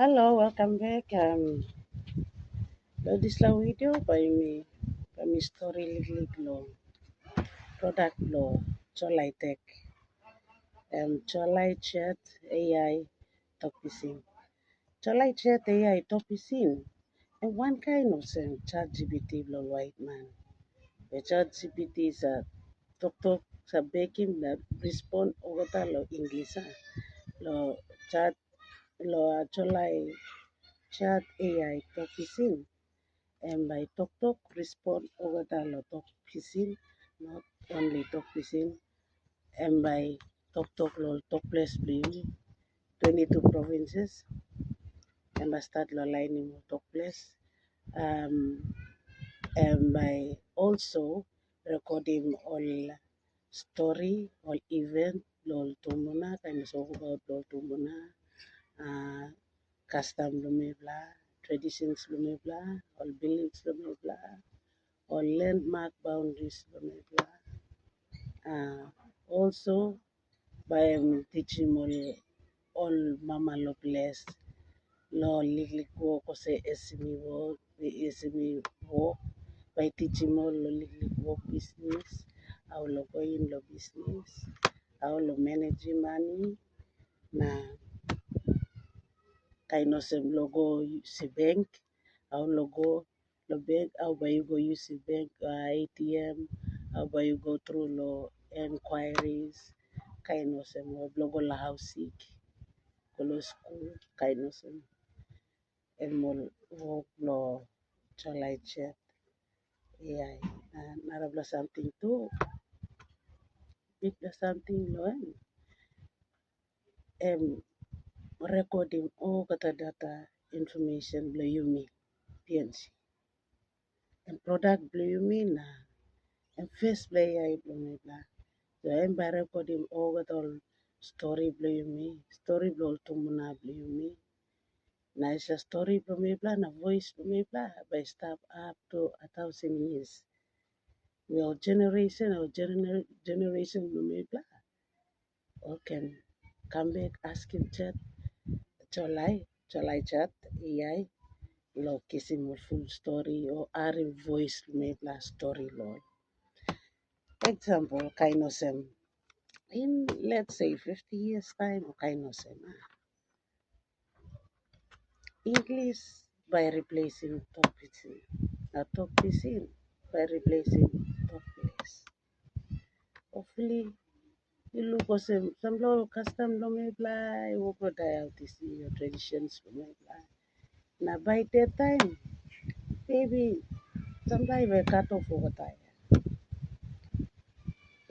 Hello, welcome back. This video by me story little product law Cholai Tech Cholai Chat AI Topisin. Cholai Chat AI Topisin and one kind of chat GPT lo white man. The chat GPT is a doctor sa baking na respond over lo English lo chat lo Cholai Chat AI Topisin. And by Tok Tok respond over the lot of pisin, not only Tok pisin, and by Tok Tok lol Tok place blue, 22 provinces, and by start lo lining Tok place, um, and by also recording all story, all event, lol tumuna, kind of talk about lol tumuna, uh, custom lumibla, traditions lumibla, all beliefs lumibla, or landmark boundaries lumibla. Also by teaching all mama lo blessed lo liglig wo ko se esimi wo esimi wo by teaching all lo liglig wo business how lo go in lo business how lo manage money na kaino sem logo si bank how logo the bank how by you go use the bank ATM how by you go through lo enquiries kaino sem logo la house sick kolo school kaino sem el mol work lo chalai chat AI narabla something too big la something lo em recording all kata data information lo yumi PNC and product lo yumi na and first player iblo so I'm by recording all the story blue me, story blow to muna blue me. Nice story blue me blah, na voice blue me blah, by stop up to 1,000 years. Well, generation blue me blah. Or can come back asking chat, cholai chat, AI, lo kissing full story or are voice blue me blah story lol. Example, kind of sem. In let's say 50 years time or kind of sem. English by replacing top pisin. Top pisin by replacing top place. Hopefully, you look at some law custom lo may fly, you go die out to see your traditions lo may fly. Now by that time, maybe somebody will cut off over time.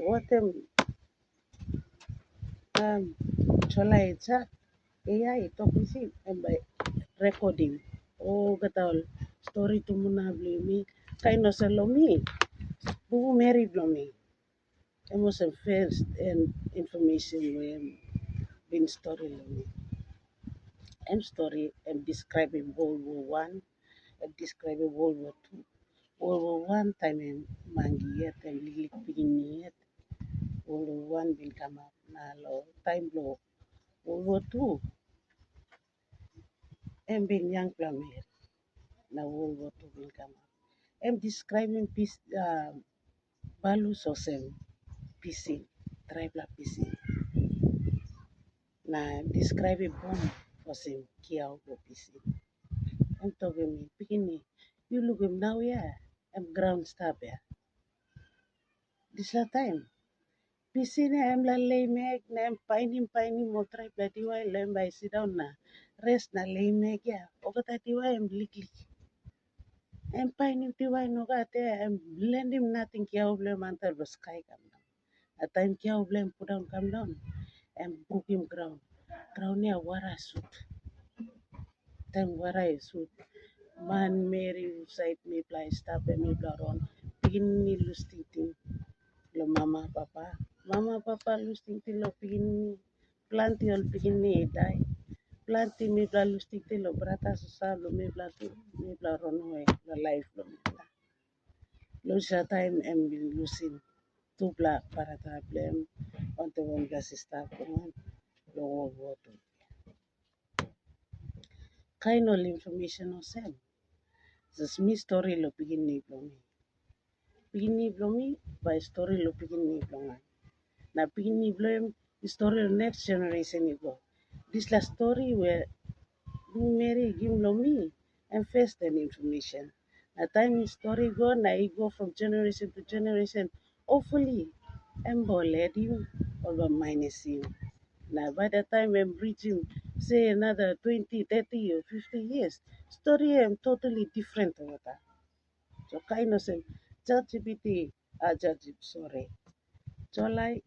What um chola chat AI top pisin and by recording. Oh, gatal story to muna me. Kind of me. Who married me. It was a first information when been story and story and describing World War One and describing World War Two. World War One time and mangiet and lilik piginiet. World War One bin come up na lo time lo World War Two and bin young plamer na World War Two bin come up. And describing peace balu sosem PC tribal PC na describing bomb sosem kiao go PC. And talking me, Pikini, you look him now, yeah. I'm ground stab, yeah. This la time. Pisine am la lay meg na am painin mo try bloody while lem by sit down na. Rest na lay meg, yeah. Okata tiwa am liklik. Am painin tiwa no gate am blend him nothing kia blame until the sky come down. A time kia blame put down come down. And book him ground. Ground near wara suit. Time wara suit. Man Mary side me play stop me blaron. Pini lusting lo mama papa lusting lo pini planti ol pini dai planti me bla lusting lo brata sa lo me bla tu me bla ron lo life lo me bla lo sa time em bin lusin tu bla para ta blem on the one gas stop lo World War Two. kind of information or sem. Just me story lo pigin ni blomi. Pigin ni blomi by story lo pigin ni blongan. Na pigin ni blom story lo next generation ni go. This la story where Mary give me and first and information. Na time his story go, na I go from generation to generation. Hopefully, Embo led you or minus you. Now, by the time I'm reaching, say, another 20, 30, or 50 years, story am totally different over that. So, kind of say, ChatGPT, sorry. So, like,